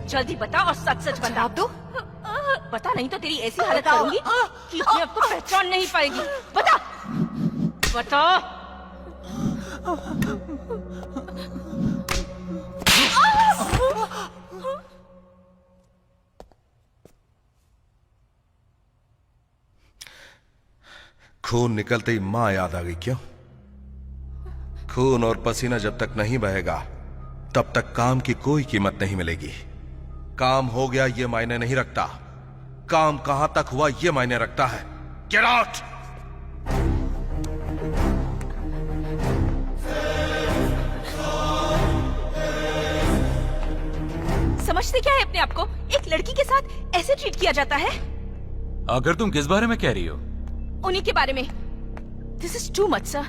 जल्दी बता और सच सच बता। जवाब दो। बता, नहीं तो तेरी ऐसी हालत करूंगी कि अपने आप को पहचान नहीं पाएगी। बता बता। खून निकलते ही मां याद आ गई क्यों? खून और पसीना जब तक नहीं बहेगा तब तक काम की कोई कीमत नहीं मिलेगी। काम हो गया ये मायने नहीं रखता, काम कहां तक हुआ ये मायने रखता है। Get out. समझते क्या है अपने आप को? एक लड़की के साथ ऐसे ट्रीट किया जाता है? अगर तुम किस बारे में कह रही हो? उन्हीं के बारे में। This is too much sir.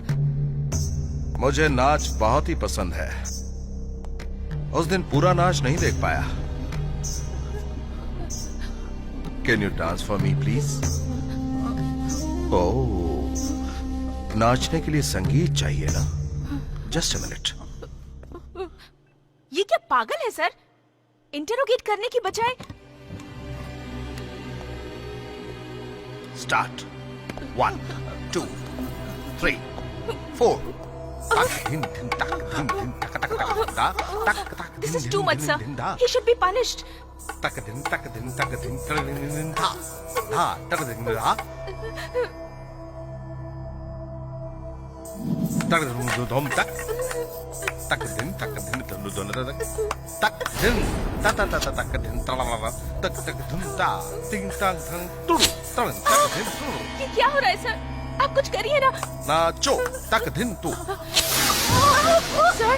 मुझे नाच बहुत ही पसंद है। उस दिन पूरा नाच नहीं देख पाया। Can you dance for me please? Oh, नाचने के लिए संगीत चाहिए ना? Just a minute. ये क्या पागल है सर? इंटरोगेट करने की बजाय। Start. 1 2 3 4। This is too much, sir. He should be punished. ये क्या हो रहा है सर? आप कुछ करिए ना। नाचो तक दिन तू। Sir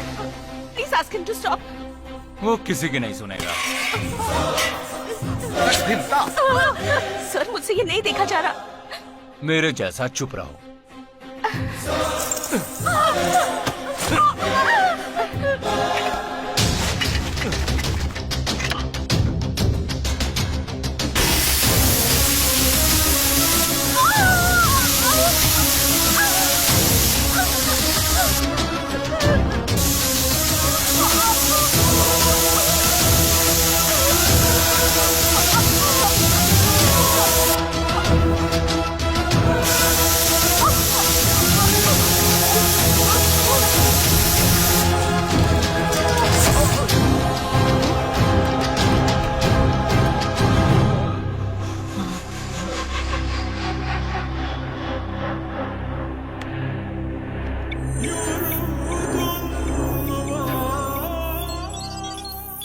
please ask him to stop. वो किसी की नहीं सुनेगा। सर मुझसे ये नहीं देखा जा रहा। मेरे जैसा चुप रहो।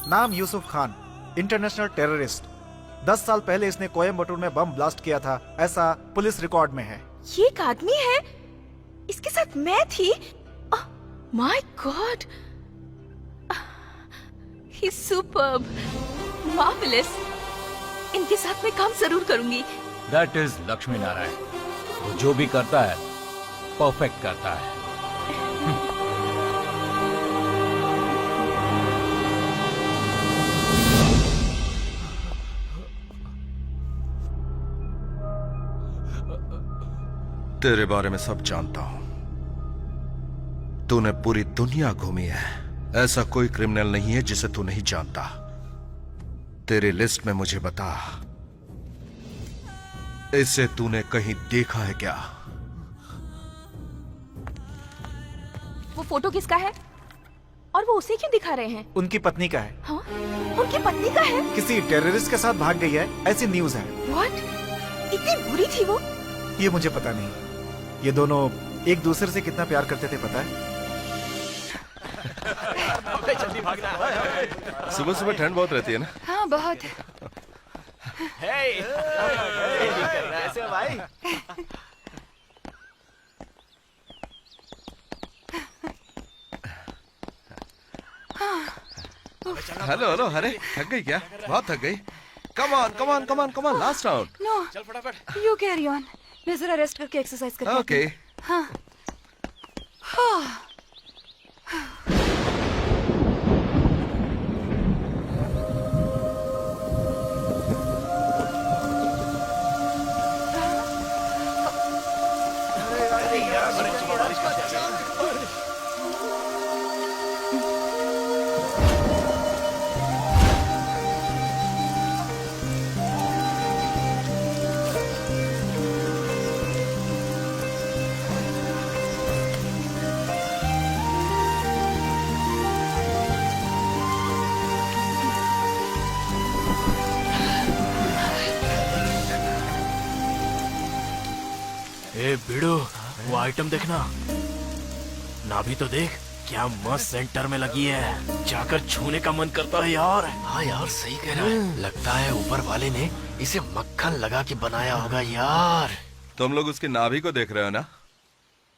नाम यूसुफ खान, इंटरनेशनल टेररिस्ट। 10 साल पहले इसने कोयम्बटूर में बम ब्लास्ट किया था, ऐसा पुलिस रिकॉर्ड में है। ये एक आदमी है? इसके साथ मैं थी? My God, he is superb, marvellous. इनके साथ मैं काम जरूर करूंगी। That is Lakshmi Narayan. वो जो भी करता है परफेक्ट करता है। तेरे बारे में सब जानता हूं। तूने पूरी दुनिया घूमी है, ऐसा कोई क्रिमिनल नहीं है जिसे तू नहीं जानता। तेरे लिस्ट में मुझे बता, इसे तूने कहीं देखा है क्या? वो फोटो किसका है? और वो उसे क्यों दिखा रहे हैं? उनकी पत्नी का है। हाँ? उनकी पत्नी का है? किसी टेररिस्ट के साथ भाग गई है, ऐसी न्यूज है। व्हाट? इतनी बुरी थी वो? ये मुझे पता नहीं। ये दोनों एक दूसरे से कितना प्यार करते थे पता है? सुबह सुबह ठंड बहुत रहती है ना? हाँ बहुत। हेलो हेलो, अरे थक गई क्या? बहुत थक गई। Come on come on come on come on, last round. No चल फटाफट। यू कैरी ऑन, मैं जरा रेस्ट करके एक्सरसाइज करती हूँ। ओके। हाँ। बिड़ू, वो आइटम देखना। नाभि तो देख, क्या मस्त सेंटर में लगी है। जाकर छूने का मन करता है यार। हाँ यार, सही कह रहा है। लगता है ऊपर वाले ने इसे मक्खन लगा के बनाया होगा यार। तुम लोग उसकी नाभि को देख रहे हो ना?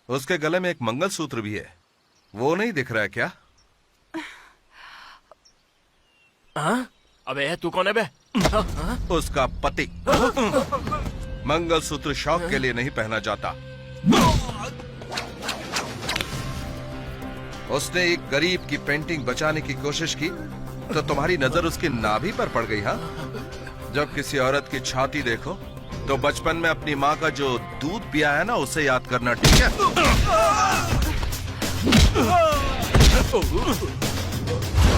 उसके गले में एक मंगलसूत्र भी है, वो नहीं दिख रहा है क्या? हाँ? अबे तू कौन है बे? उसका पति। मंगलसूत्र शौक के लिए नहीं पहना जाता। उसने एक गरीब की पेंटिंग बचाने की कोशिश की तो तुम्हारी नजर उसकी नाभि पर पड़ गई। हाँ, जब किसी औरत की छाती देखो तो बचपन में अपनी माँ का जो दूध पिया है ना, उसे याद करना, ठीक है?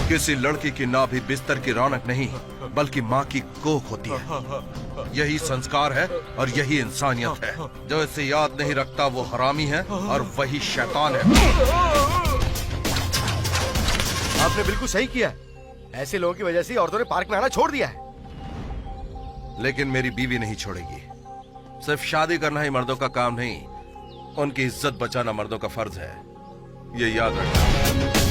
किसी लड़की की नाभि बिस्तर की रौनक नहीं, बल्कि माँ की कोख होती है। यही संस्कार है और यही इंसानियत है। जो इसे याद नहीं रखता वो हरामी है और वही शैतान है। आपने बिल्कुल सही किया है। ऐसे लोगों की वजह से औरतों ने पार्क में आना छोड़ दिया है। लेकिन मेरी बीवी नहीं छोड़ेगी। सिर्फ शादी करना ही मर्दों का काम नहीं, उनकी इज्जत बचाना मर्दों का फर्ज है, ये याद रखना।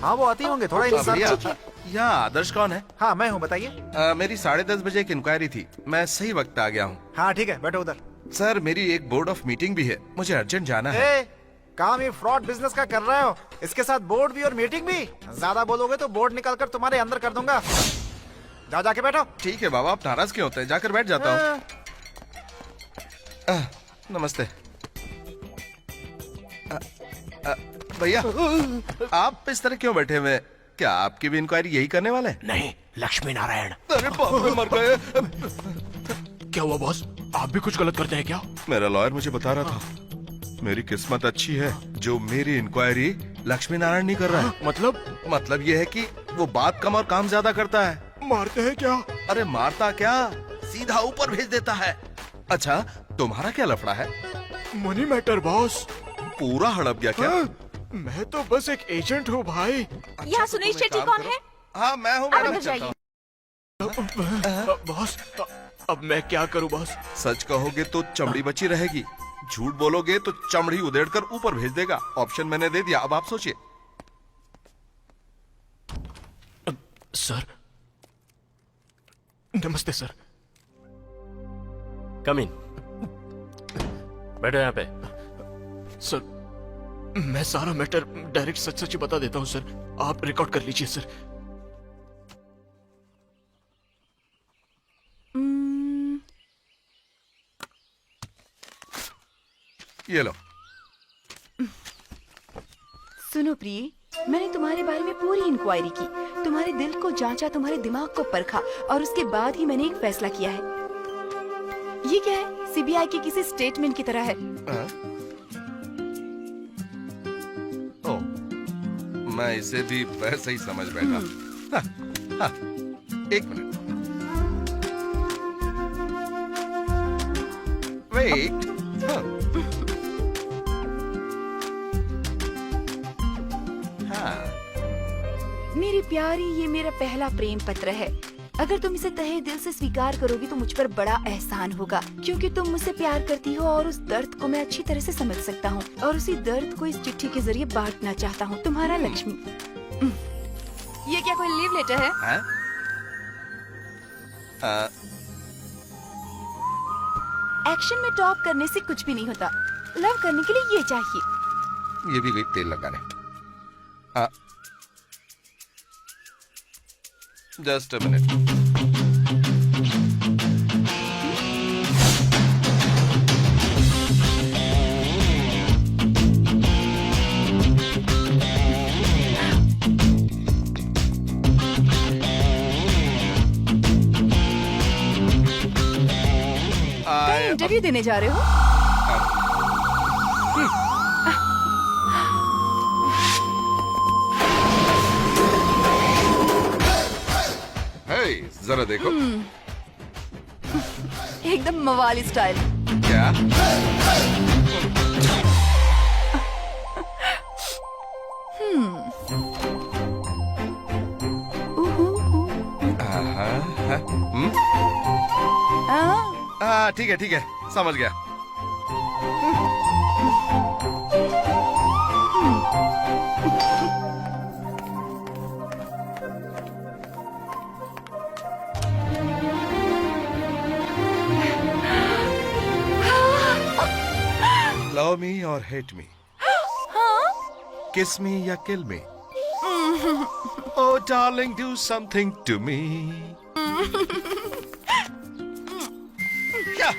हाँ, वो आती होंगे, थोड़ा इंतजार भैया, कीजिए। यहाँ आदर्श कौन है? हाँ, मैं हूँ, बताइए। मेरी 10:30 बजे एक इंक्वायरी थी, मैं सही वक्त आ गया हूँ। हाँ ठीक है, बैठो उधर। सर, मेरी एक बोर्ड ऑफ मीटिंग भी है, मुझे अर्जेंट जाना है। ए, काम ये फ्रॉड बिजनेस का कर रहे हो, इसके साथ बोर्ड भी और मीटिंग भी। ज्यादा बोलोगे तो बोर्ड निकाल कर तुम्हारे अंदर कर दूंगा। जाओ, जाके बैठो। ठीक है बाबा, आप नाराज क्यों होते हैं? जाकर बैठ जाता हूँ। नमस्ते। भैया, आप इस तरह क्यों बैठे हुए? क्या आपकी भी इंक्वायरी यही करने वाले हैं? नहीं, लक्ष्मी नारायण। अरे बाप रे, मर गए। क्या हुआ बॉस? आप भी कुछ गलत करते हैं क्या? मेरा लॉयर मुझे बता रहा था, मेरी किस्मत अच्छी है जो मेरी इंक्वायरी लक्ष्मी नारायण नहीं कर रहा है। मतलब ये है कि वो बात कम और काम ज्यादा करता है। मारते हैं क्या? अरे मारता क्या, सीधा ऊपर भेज देता है। अच्छा, तुम्हारा क्या लफड़ा है? Money matter boss. पूरा हड़प गया क्या? मैं तो बस एक एजेंट हूँ भाई। यहाँ सुनील शेट्टी कौन है? हाँ, मैं हूँ आप मैडम। अंदर जाइए। बॉस, अब मैं क्या करूँ बॉस? सच कहोगे तो चमड़ी बची रहेगी, झूठ बोलोगे तो चमड़ी उधेड़कर ऊपर भेज देगा। ऑप्शन मैंने दे दिया, अब आप सोचिए। सर, नमस्ते सर। कम इन। बैठो यहाँ पे। सर, मैं सारा मैटर डायरेक्ट सच सच बता देता हूँ सर। आप रिकॉर्ड कर लीजिए सर। ये लो। सुनो प्रिय, मैंने तुम्हारे बारे में पूरी इंक्वायरी की, तुम्हारे दिल को जांचा, तुम्हारे दिमाग को परखा और उसके बाद ही मैंने एक फैसला किया है। ये क्या है? सीबीआई के किसी स्टेटमेंट की तरह है। ओ, मैं इसे भी वैसे ही समझ बैठा। हाँ, हाँ, एक मिनट। वेट। मेरी प्यारी, ये मेरा पहला प्रेम पत्र है। अगर तुम इसे तहे दिल से स्वीकार करोगी तो मुझ पर बड़ा एहसान होगा, क्योंकि तुम मुझसे प्यार करती हो और उस दर्द को मैं अच्छी तरह से समझ सकता हूँ और उसी दर्द को इस चिट्ठी के जरिए बांटना चाहता हूँ। तुम्हारा लक्ष्मी। ये क्या कोई लीव लेटर है? एक्शन में टॉप करने से कुछ भी नहीं होता, लव करने के लिए ये चाहिए। ये भी गई तेल लगाने। Just a minute. इंटरव्यू देने जा रहे हो? जरा देखो। एकदम मवाली स्टाइल। क्या? आहा, हा, ठीक है ठीक है, समझ गया। लव मी और हेट मी, किस मी या kill me, oh darling do something to me. क्या?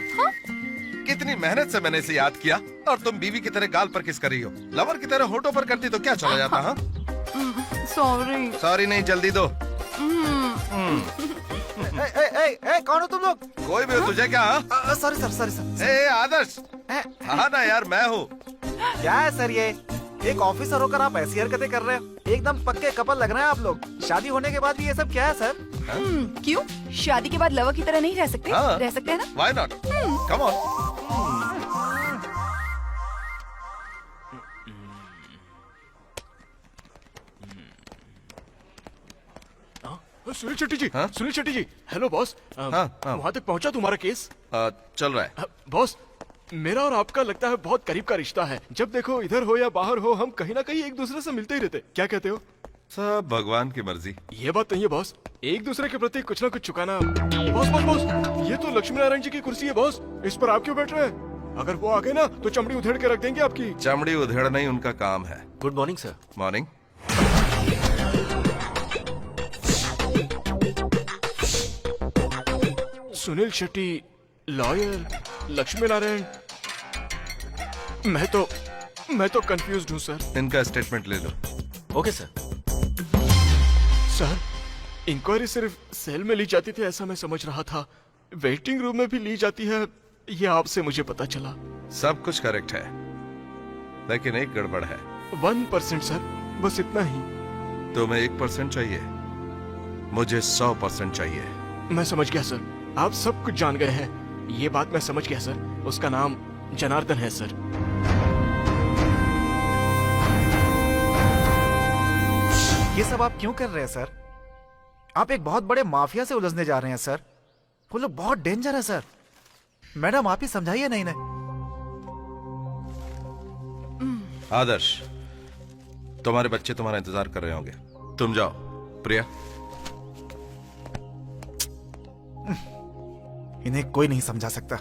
कितनी मेहनत से मैंने इसे याद किया और तुम बीवी की तरह गाल पर किस कर रही हो। लवर की तरह होठों पर करती तो क्या चला जाता। हाँ, सॉरी। सॉरी नहीं, जल्दी दो। कौन हो तुम लोग? कोई भी हो, तुझे क्या? Sorry sir, sorry sir. ए आदर्श, हाँ ना यार, मैं हूँ। क्या है सर ये? एक ऑफिसर होकर आप ऐसी हरकतें कर रहे हो? एकदम पक्के कपल लग रहे हैं आप लोग। शादी होने के बाद भी ये सब क्या है सर? क्यों? शादी के बाद लवर की तरह नहीं रह सकते? हाँ। रह सकते हैं ना? Why not? Come on. Sunil Shetty जी। हाँ? सुनील शेट्टी जी, हेलो बॉस। हाँ। वहाँ तक पहुँचा तुम्हारा केस? चल रहा है। बॉस, मेरा और आपका लगता है बहुत करीब का रिश्ता है। जब देखो इधर हो या बाहर हो, हम कहीं ना कहीं एक दूसरे से मिलते ही रहते। क्या कहते हो? सब भगवान की मर्जी। ये बात नहीं है बॉस, एक दूसरे के प्रति कुछ ना कुछ चुकाना। बॉस बॉस बॉस, ये तो लक्ष्मी नारायण जी की कुर्सी है बॉस, इस पर आप क्यों बैठ रहे हैं? अगर वो आ गए ना तो चमड़ी उधेड़ के रख देंगे आपकी। चमड़ी उधेड़ना ही उनका काम है। Good morning sir. Morning. Suniel Shetty, lawyer, Lakshmi Narayan, मैं तो कंफ्यूज्ड हूँ सर। इनका स्टेटमेंट ले लो। Okay sir. सर, इंक्वायरी सिर्फ सेल में ली जाती थी ऐसा मैं समझ रहा था, वेटिंग रूम में भी ली जाती है, ये आपसे मुझे पता चला। सब कुछ करेक्ट है, लेकिन एक गड़बड़ है। 1% सर, बस इतना ही। तुम्हें 1% चाहिए, मुझे 100% चाहिए। मैं समझ गया सर, आप सब कुछ जान गए हैं। ये बात मैं समझ गया सर, उसका नाम जनार्दन है सर। ये सब आप क्यों कर रहे हैं सर? आप एक बहुत बड़े माफिया से उलझने जा रहे हैं सर। वो लोग बहुत डेंजर है सर। मैडम आप ही समझाइए। नहीं नहीं, आदर्श, तुम्हारे बच्चे तुम्हारा इंतजार कर रहे होंगे, तुम जाओ। प्रिया, इन्हें कोई नहीं समझा सकता।